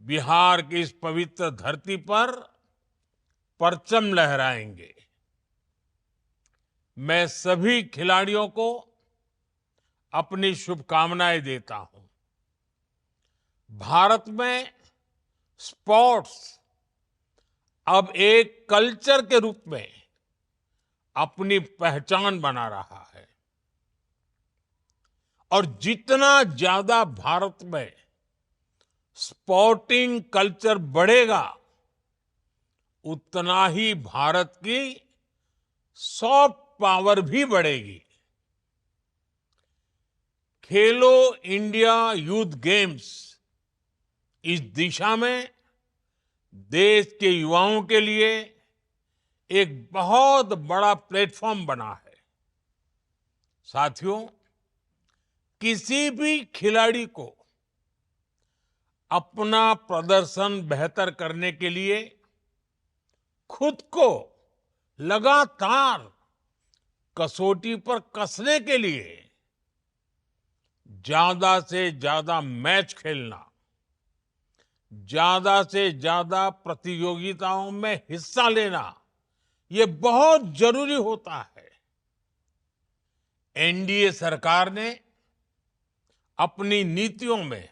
बिहार की इस पवित्र धरती पर परचम लहराएंगे। मैं सभी खिलाड़ियों को अपनी शुभकामनाएं देता हूं। भारत में स्पोर्ट्स अब एक कल्चर के रूप में अपनी पहचान बना रहा है और जितना ज्यादा भारत में स्पोर्टिंग कल्चर बढ़ेगा, उतना ही भारत की सॉफ्ट पावर भी बढ़ेगी। खेलो इंडिया यूथ गेम्स इस दिशा में देश के युवाओं के लिए एक बहुत बड़ा प्लेटफॉर्म बना है। साथियों, किसी भी खिलाड़ी को अपना प्रदर्शन बेहतर करने के लिए खुद को लगातार कसौटी पर कसने के लिए ज्यादा से ज्यादा मैच खेलना, ज्यादा से ज्यादा प्रतियोगिताओं में हिस्सा लेना, ये बहुत जरूरी होता है। एनडीए सरकार ने अपनी नीतियों में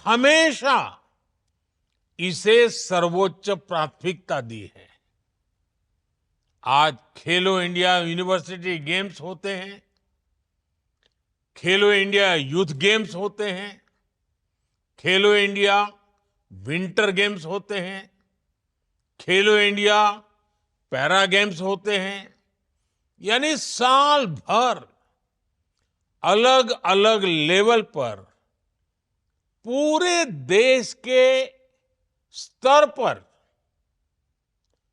हमेशा इसे सर्वोच्च प्राथमिकता दी है। आज खेलो इंडिया यूनिवर्सिटी गेम्स होते हैं, खेलो इंडिया यूथ गेम्स होते हैं, खेलो इंडिया विंटर गेम्स होते हैं, खेलो इंडिया पैरा गेम्स होते हैं, यानी साल भर अलग अलग लेवल पर पूरे देश के स्तर पर,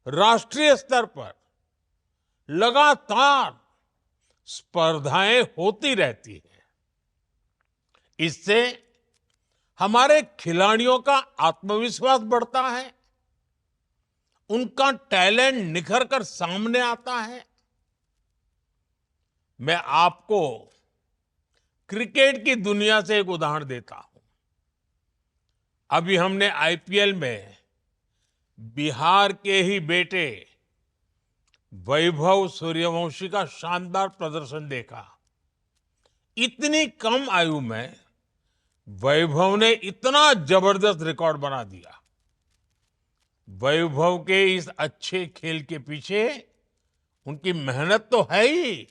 राष्ट्रीय स्तर पर लगातार स्पर्धाएं होती रहती हैं। इससे हमारे खिलाड़ियों का आत्मविश्वास बढ़ता है, उनका टैलेंट निखर कर सामने आता है। मैं आपको क्रिकेट की दुनिया से एक उदाहरण देता हूं। अभी हमने आईपीएल में बिहार के ही बेटे वैभव सूर्यवंशी का शानदार प्रदर्शन देखा। इतनी कम आयु में वैभव ने इतना जबरदस्त रिकॉर्ड बना दिया। वैभव के इस अच्छे खेल के पीछे उनकी मेहनत तो है ही,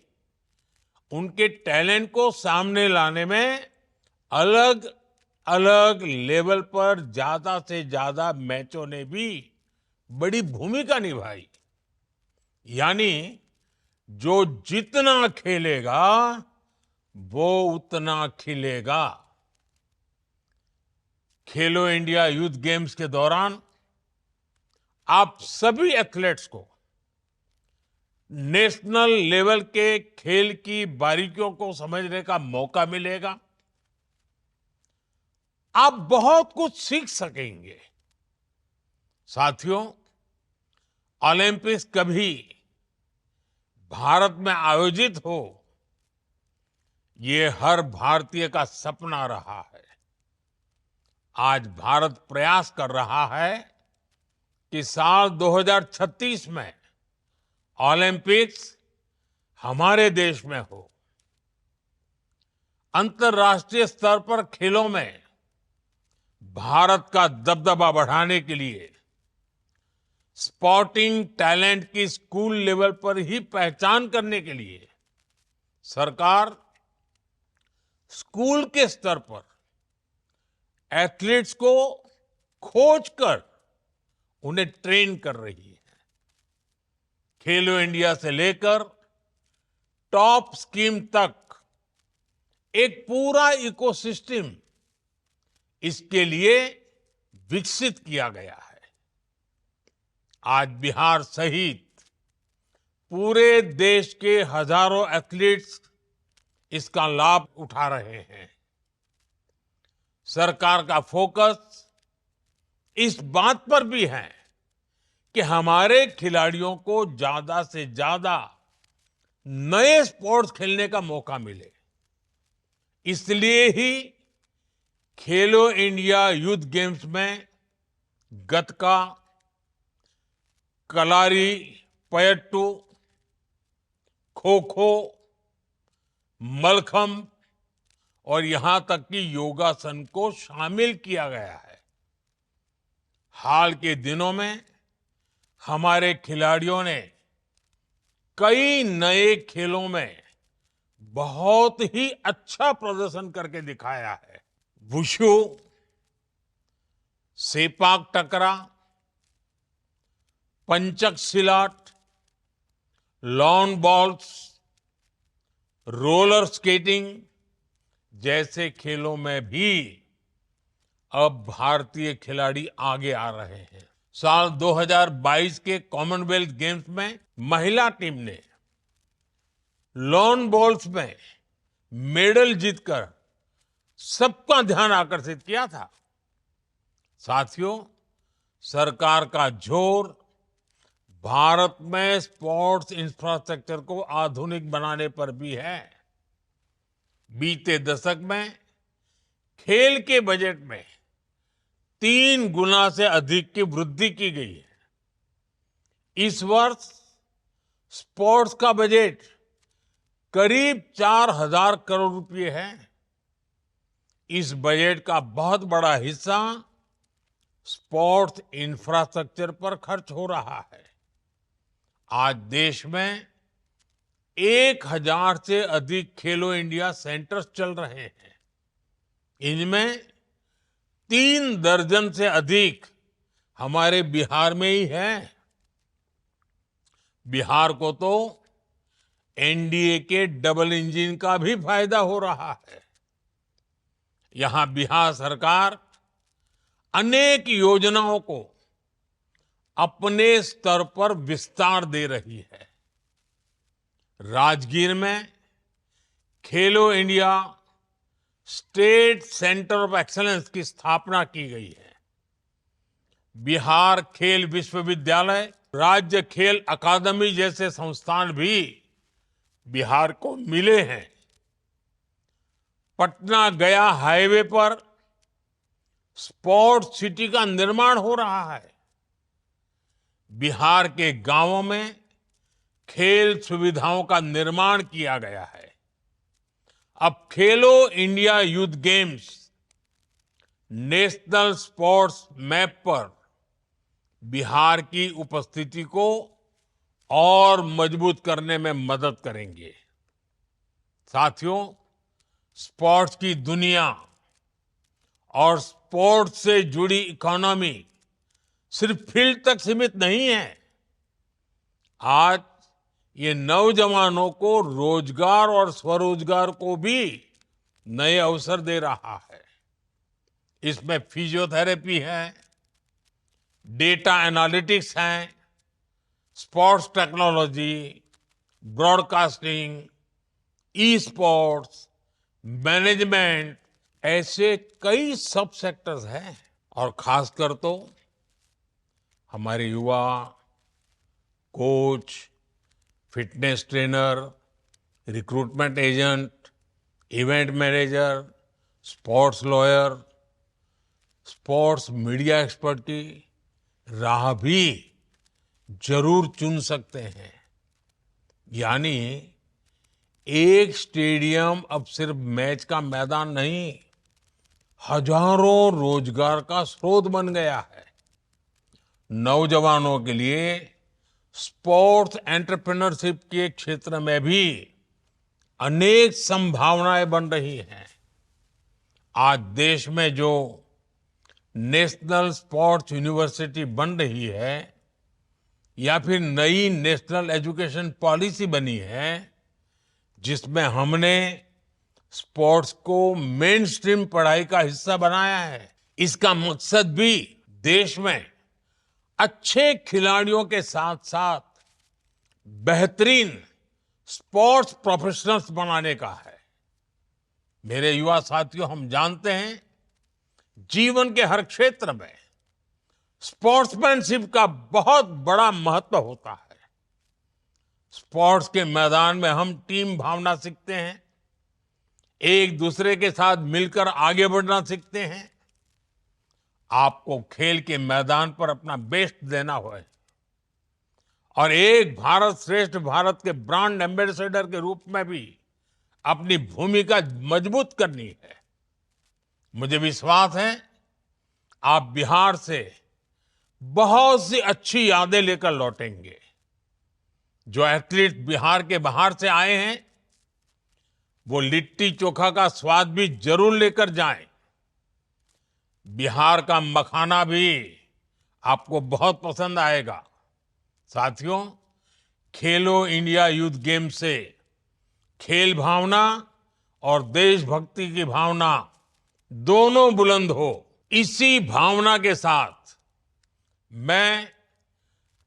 उनके टैलेंट को सामने लाने में अलग अलग लेवल पर ज्यादा से ज्यादा मैचों ने भी बड़ी भूमिका निभाई। यानी जो जितना खेलेगा वो उतना खिलेगा। खेलो इंडिया यूथ गेम्स के दौरान आप सभी एथलीट्स को नेशनल लेवल के खेल की बारीकियों को समझने का मौका मिलेगा। आप बहुत कुछ सीख सकेंगे। साथियों, ओलंपिक्स कभी भारत में आयोजित हो, ये हर भारतीय का सपना रहा है। आज भारत प्रयास कर रहा है कि साल 2036 में ओलंपिक्स हमारे देश में हो। अंतर्राष्ट्रीय स्तर पर खेलों में भारत का दबदबा बढ़ाने के लिए स्पोर्टिंग टैलेंट की स्कूल लेवल पर ही पहचान करने के लिए सरकार स्कूल के स्तर पर एथलीट्स को खोजकर उन्हें ट्रेन कर रही है। खेलो इंडिया से लेकर टॉप स्कीम तक एक पूरा इकोसिस्टम इसके लिए विकसित किया गया है। आज बिहार सहित पूरे देश के हजारों एथलीट्स इसका लाभ उठा रहे हैं। सरकार का फोकस इस बात पर भी है कि हमारे खिलाड़ियों को ज्यादा से ज्यादा नए स्पोर्ट्स खेलने का मौका मिले। इसलिए ही खेलो इंडिया यूथ गेम्स में गतका, कलारी पयट्टू, खो खो, मलखंब और यहां तक कि योगासन को शामिल किया गया है। हाल के दिनों में हमारे खिलाड़ियों ने कई नए खेलों में बहुत ही अच्छा प्रदर्शन करके दिखाया है। वुशु, सेपाक टकरा, पंचक सिलाट, लॉन बॉल्स, रोलर स्केटिंग जैसे खेलों में भी अब भारतीय खिलाड़ी आगे आ रहे हैं। साल 2022 के कॉमनवेल्थ गेम्स में महिला टीम ने लॉन बॉल्स में मेडल जीतकर सबका ध्यान आकर्षित किया था। साथियों, सरकार का जोर भारत में स्पोर्ट्स इंफ्रास्ट्रक्चर को आधुनिक बनाने पर भी है। बीते दशक में खेल के बजट में 3 गुना से अधिक की वृद्धि की गई है। इस वर्ष स्पोर्ट्स का बजट करीब 4,000 करोड़ रुपए है। इस बजट का बहुत बड़ा हिस्सा स्पोर्ट्स इंफ्रास्ट्रक्चर पर खर्च हो रहा है। आज देश में 1,000 से अधिक खेलो इंडिया सेंटर्स चल रहे हैं। इनमें 3 दर्जन से अधिक हमारे बिहार में ही है। बिहार को तो एनडीए के डबल इंजन का भी फायदा हो रहा है। यहां बिहार सरकार अनेक योजनाओं को अपने स्तर पर विस्तार दे रही है। राजगीर में खेलो India state centre of excellence की स्थापना की गई है। बिहार खेल विश्वविद्यालय, राज्य खेल अकादमी जैसे संस्थान भी बिहार को मिले हैं। पटना गया हाईवे पर स्पोर्ट्स सिटी का निर्माण हो रहा है। बिहार के गांवों में खेल सुविधाओं का निर्माण किया गया है। अब खेलो India youth games national sports map पर बिहार की उपस्थिति को और मजबूत करने में मदद करेंगे। साथियों, स्पोर्ट्स की दुनिया और स्पोर्ट्स से जुड़ी इकोनॉमी सिर्फ फील्ड तक सीमित नहीं है। आज ये नौजवानों को रोजगार और स्वरोजगार को भी नए अवसर दे रहा है। इसमें फिजियोथेरेपी है, डेटा एनालिटिक्स है, sports technology, broadcasting, e sports, management, ऐसे कई सब सेक्टर्स हैं। और खासकर तो हमारे युवा coach, fitness trainer, recruitment agent, event manager, sports lawyer, sports media expert की राह भी जरूर चुन सकते हैं। यानी एक स्टेडियम अब सिर्फ मैच का मैदान नहीं, हजारों रोजगार का स्रोत बन गया है। नौजवानों के लिए स्पोर्ट्स एंटरप्रेन्योरशिप के क्षेत्र में भी अनेक संभावनाएं बन रही हैं। आज देश में जो नेशनल स्पोर्ट्स यूनिवर्सिटी बन रही है या फिर नई नेशनल एजुकेशन पॉलिसी बनी है, जिसमें हमने स्पोर्ट्स को मेन स्ट्रीम पढ़ाई का हिस्सा बनाया है, इसका मकसद भी देश में अच्छे खिलाड़ियों के साथ साथ बेहतरीन स्पोर्ट्स प्रोफेशनल्स बनाने का है। मेरे युवा साथियों, हम जानते हैं जीवन के हर क्षेत्र में स्पोर्ट्समैनशिप का बहुत बड़ा महत्व होता है। स्पोर्ट्स के मैदान में हम टीम भावना सीखते हैं, एक दूसरे के साथ मिलकर आगे बढ़ना सीखते हैं। आपको खेल के मैदान पर अपना बेस्ट देना होगा और एक भारत श्रेष्ठ भारत के ब्रांड एम्बेसडर के रूप में भी अपनी भूमिका मजबूत करनी है। मुझे विश्वास है आप बिहार से बहुत सी अच्छी यादें लेकर लौटेंगे। जो एथलीट बिहार के बाहर से आए हैं वो लिट्टी चोखा का स्वाद भी जरूर लेकर जाएं। बिहार का मखाना भी आपको बहुत पसंद आएगा। साथियों, खेलो इंडिया यूथ गेम से खेल भावना और देशभक्ति की भावना दोनों बुलंद हो, इसी भावना के साथ मैं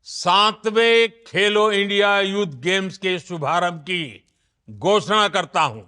7वें खेलो इंडिया यूथ गेम्स के शुभारंभ की घोषणा करता हूं।